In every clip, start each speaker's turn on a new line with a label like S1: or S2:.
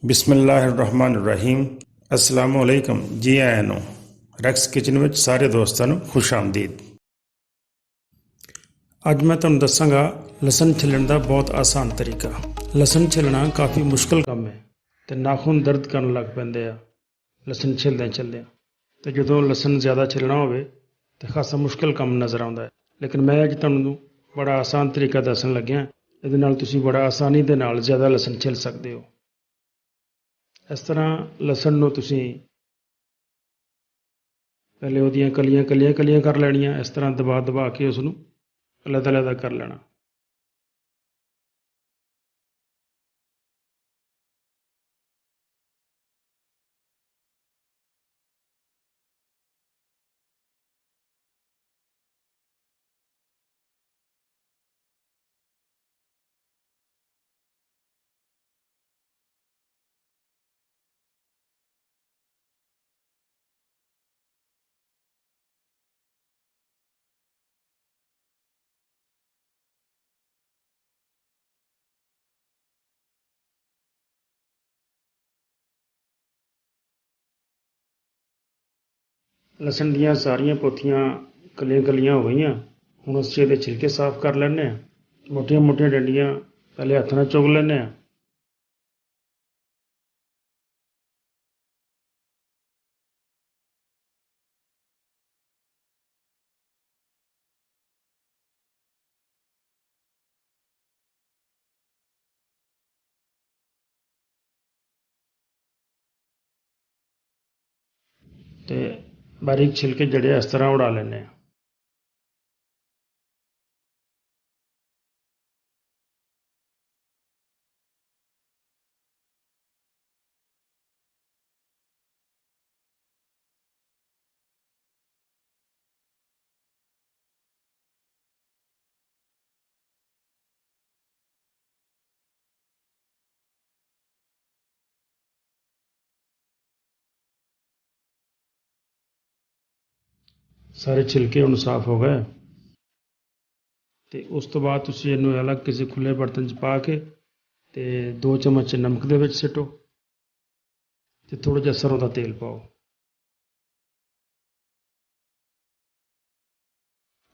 S1: ਬਿਸਮਿਲ੍ਲਾਹਿਰਰਹਿਮਾਨਿਰਰਹੀਮ। ਅਸਲਾਮੁ ਅਲੈਕਮ। ਜੀ ਆਇਆਂ ਨੂੰ ਰੈਕਸ ਕਿਚਨ ਵਿੱਚ ਸਾਰੇ ਦੋਸਤਾਂ ਨੂੰ ਖੁਸ਼ ਆਮਦੀਦ। ਅੱਜ ਮੈਂ ਤੁਹਾਨੂੰ ਦੱਸਾਂਗਾ ਲਸਣ ਛਿੱਲਣ ਦਾ ਬਹੁਤ ਆਸਾਨ ਤਰੀਕਾ। ਲਸਣ ਛਿੱਲਣਾ ਕਾਫੀ ਮੁਸ਼ਕਲ ਕੰਮ ਹੈ ਅਤੇ ਨਾਖੂਨ ਦਰਦ ਕਰਨ ਲੱਗ ਪੈਂਦੇ ਆ ਲਸਣ ਛਿੱਲਦਿਆਂ ਛਿੱਲਦਿਆਂ। ਅਤੇ ਜਦੋਂ ਲਸਣ ਜ਼ਿਆਦਾ ਛਿੱਲਣਾ ਹੋਵੇ ਤਾਂ ਖਾਸਾ ਮੁਸ਼ਕਲ ਕੰਮ ਨਜ਼ਰ ਆਉਂਦਾ ਹੈ। ਲੇਕਿਨ ਮੈਂ ਅੱਜ ਤੁਹਾਨੂੰ ਬੜਾ ਆਸਾਨ ਤਰੀਕਾ ਦੱਸਣ ਲੱਗਿਆ। ਇਹਦੇ ਨਾਲ ਤੁਸੀਂ ਬੜਾ ਆਸਾਨੀ ਦੇ ਨਾਲ ਜ਼ਿਆਦਾ ਲਸਣ ਛਿੱਲ ਸਕਦੇ ਹੋ। ਇਸ ਤਰ੍ਹਾਂ ਲਸਣ ਨੂੰ ਤੁਸੀਂ ਪਹਿਲੇ ਉਹਦੀਆਂ ਕਲੀਆਂ ਕਲੀਆਂ ਕਲੀਆਂ ਕਰ ਲੈਣੀਆਂ। ਇਸ ਤਰ੍ਹਾਂ ਦਬਾ ਦਬਾ ਕੇ ਉਸ ਨੂੰ ਅਲੱਗ ਅਲੱਗ ਕਰ ਲੈਣਾ। ਲਸਣ ਦੀਆਂ ਸਾਰੀਆਂ ਪੋਥੀਆਂ ਕਲੀਆਂ ਕਲੀਆਂ ਹੋ ਗਈਆਂ। ਹੁਣ ਅਸੀਂ ਇਹਦੇ ਛਿਲਕੇ ਸਾਫ਼ ਕਰ ਲੈਂਦੇ ਹਾਂ। ਮੋਟੀਆਂ ਮੋਟੀਆਂ ਡੰਡੀਆਂ ਪਹਿਲੇ ਹੱਥ ਨਾਲ ਚੁਗ ਲੈਂਦੇ ਹਾਂ। ਅਤੇ ਬਾਰੀਕ ਛਿਲਕੇ ਜਿਹੜੇ ਇਸ ਤਰ੍ਹਾਂ ਉਡਾ ਲੈਂਦੇ ਹਾਂ। ਸਾਰੇ ਛਿਲਕੇ ਹੁਣ ਸਾਫ਼ ਹੋ ਗਏ। ਅਤੇ ਉਸ ਤੋਂ ਬਾਅਦ ਤੁਸੀਂ ਇਹਨੂੰ ਅਲੱਗ ਕਿਸੇ ਖੁੱਲ੍ਹੇ ਬਰਤਨ 'ਚ ਪਾ ਕੇ ਅਤੇ 2 ਚਮਚ ਨਮਕ ਦੇ ਵਿੱਚ ਸੁੱਟੋ ਅਤੇ ਥੋੜ੍ਹਾ ਜਿਹਾ ਸਰੋਂ ਦਾ ਤੇਲ ਪਾਓ।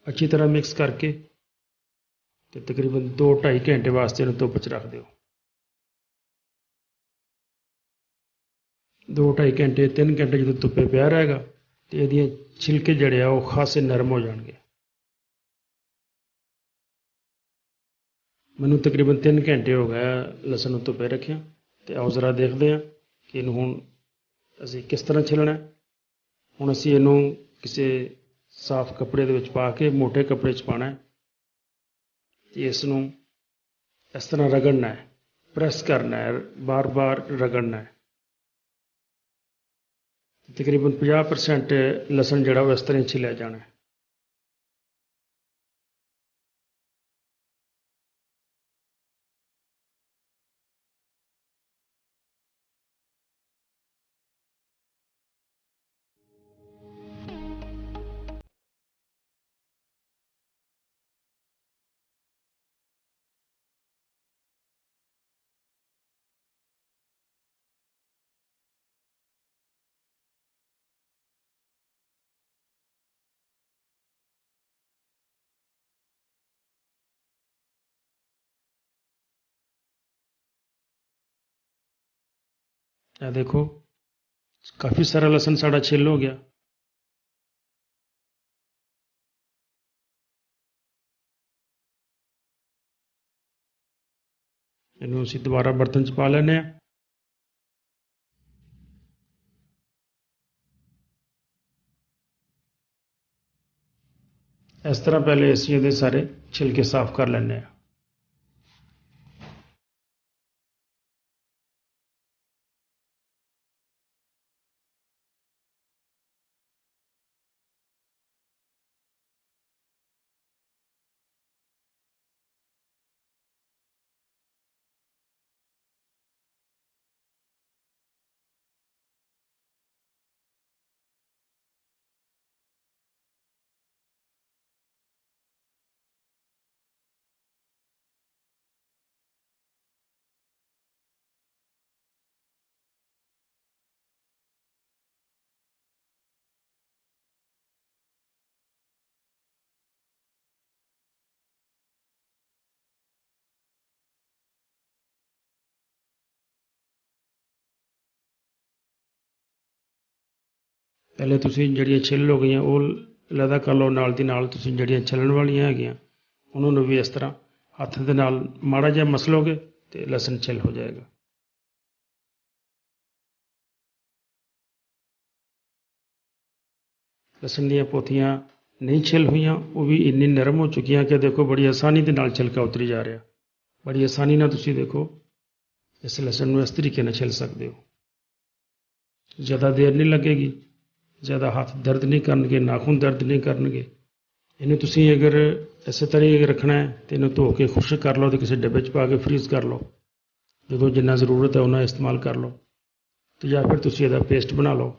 S1: ਅੱਛੀ ਤਰ੍ਹਾਂ ਮਿਕਸ ਕਰਕੇ ਅਤੇ ਤਕਰੀਬਨ 2-2.5 ਘੰਟੇ ਵਾਸਤੇ ਇਹਨੂੰ ਧੁੱਪ 'ਚ ਰੱਖ ਦਿਓ। 2-2.5 ਘੰਟੇ 3 ਘੰਟੇ ਜਦੋਂ ਧੁੱਪੇ ਪਿਆ ਰਹੇਗਾ ਅਤੇ ਇਹਦੀਆਂ ਛਿਲਕੇ ਜਿਹੜੇ ਆ ਉਹ ਖਾਸੇ ਨਰਮ ਹੋ ਜਾਣਗੇ। ਮੈਨੂੰ ਤਕਰੀਬਨ 3 ਘੰਟੇ ਹੋ ਗਏ ਲਸਣ ਨੂੰ ਧੁੱਪੇ ਰੱਖਿਆ। ਅਤੇ ਆਓ ਜ਼ਰਾ ਦੇਖਦੇ ਹਾਂ ਕਿ ਇਹਨੂੰ ਹੁਣ ਅਸੀਂ ਕਿਸ ਤਰ੍ਹਾਂ ਛਿੱਲਣਾ। ਹੁਣ ਅਸੀਂ ਇਹਨੂੰ ਕਿਸੇ ਸਾਫ਼ ਕੱਪੜੇ ਦੇ ਵਿੱਚ ਪਾ ਕੇ ਮੋਟੇ ਕੱਪੜੇ 'ਚ ਪਾਉਣਾ ਅਤੇ ਇਸ ਨੂੰ ਇਸ ਤਰ੍ਹਾਂ ਰਗੜਨਾ ਹੈ, ਪ੍ਰੈਸ ਕਰਨਾ ਹੈ, ਬਾਰ ਬਾਰ ਰਗੜਨਾ ਹੈ। ਤਕਰੀਬਨ 50% ਲਸਣ ਜਿਹੜਾ ਉਹ ਇਸ ਤਰ੍ਹਾਂ ਹੀ ਛਿੱਲਿਆ ਜਾਣਾ ਹੈ। ਇਹ ਦੇਖੋ ਕਾਫੀ ਸਾਰਾ ਲਸਣ ਸਾਡਾ ਛਿੱਲ ਹੋ ਗਿਆ। ਇਹਨੂੰ ਅਸੀਂ ਦੁਬਾਰਾ ਬਰਤਨ 'ਚ ਪਾ ਲੈਂਦੇ ਹਾਂ। ਇਸ ਤਰ੍ਹਾਂ ਪਹਿਲੇ ਅਸੀਂ ਇਹਦੇ ਸਾਰੇ ਛਿਲਕੇ ਸਾਫ਼ ਕਰ ਲੈਂਦੇ ਹਾਂ। ਪਹਿਲੇ ਤੁਸੀਂ ਜਿਹੜੀਆਂ ਛਿੱਲ ਹੋ ਗਈਆਂ ਉਹ ਅਲੱਗਾ ਕਰ ਲਓ, ਨਾਲ ਦੀ ਨਾਲ ਤੁਸੀਂ ਜਿਹੜੀਆਂ ਛਿੱਲਣ ਵਾਲੀਆਂ ਹੈਗੀਆਂ ਉਹਨਾਂ ਨੂੰ ਵੀ ਇਸ ਤਰ੍ਹਾਂ ਹੱਥ ਦੇ ਨਾਲ ਮਾੜਾ ਜਿਹਾ ਮਸਲੋਗੇ ਤੇ ਲਸਣ ਛਿੱਲ ਹੋ ਜਾਏਗਾ। ਲਸਣ ਦੀਆਂ ਪੋਥੀਆਂ ਨਹੀਂ ਛਿੱਲ ਹੋਈਆਂ, ਉਹ ਵੀ ਇੰਨੀ ਨਰਮ ਹੋ ਚੁੱਕੀਆਂ ਕਿ ਦੇਖੋ ਬੜੀ ਆਸਾਨੀ ਦੇ ਨਾਲ ਛਿਲਕਾ ਉਤਰੀ ਜਾ ਰਿਹਾ। ਬੜੀ ਆਸਾਨੀ ਨਾਲ ਤੁਸੀਂ ਦੇਖੋ ਇਸ ਲਸਣ ਨੂੰ ਇਸ ਤਰੀਕੇ ਨਾਲ ਛਿੱਲ ਸਕਦੇ ਹੋ। ਜ਼ਿਆਦਾ ਦੇਰ ਨਹੀਂ ਲੱਗੇਗੀ, ਜ਼ਿਆਦਾ ਹੱਥ ਦਰਦ ਨਹੀਂ ਕਰਨਗੇ, ਨਾਖੂਨ ਦਰਦ ਨਹੀਂ ਕਰਨਗੇ। ਇਹਨੂੰ ਤੁਸੀਂ ਅਗਰ ਇਸੇ ਤਰ੍ਹਾਂ ਹੀ ਰੱਖਣਾ ਹੈ ਤਾਂ ਇਹਨੂੰ ਧੋ ਕੇ ਖੁਸ਼ਕ ਕਰ ਲਓ ਅਤੇ ਕਿਸੇ ਡੱਬੇ 'ਚ ਪਾ ਕੇ ਫਰੀਜ਼ ਕਰ ਲਓ। ਜਦੋਂ ਜਿੰਨਾ ਜ਼ਰੂਰਤ ਹੈ ਉਹਨਾਂ ਇਸਤੇਮਾਲ ਕਰ ਲਓ, ਅਤੇ ਜਾਂ ਫਿਰ ਤੁਸੀਂ ਇਹਦਾ ਪੇਸਟ ਬਣਾ ਲਓ।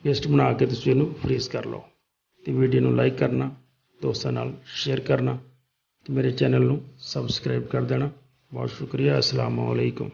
S1: ਪੇਸਟ ਬਣਾ ਕੇ ਤੁਸੀਂ ਇਹਨੂੰ ਫਰੀਜ਼ ਕਰ ਲਓ। ਅਤੇ ਵੀਡੀਓ ਨੂੰ ਲਾਈਕ ਕਰਨਾ, ਦੋਸਤਾਂ ਨਾਲ ਸ਼ੇਅਰ ਕਰਨਾ ਅਤੇ ਮੇਰੇ ਚੈਨਲ ਨੂੰ ਸਬਸਕ੍ਰਾਈਬ ਕਰ ਦੇਣਾ। ਬਹੁਤ ਸ਼ੁਕਰੀਆ। ਅਸਲਾਮੁ ਅਲੈਕੁਮ।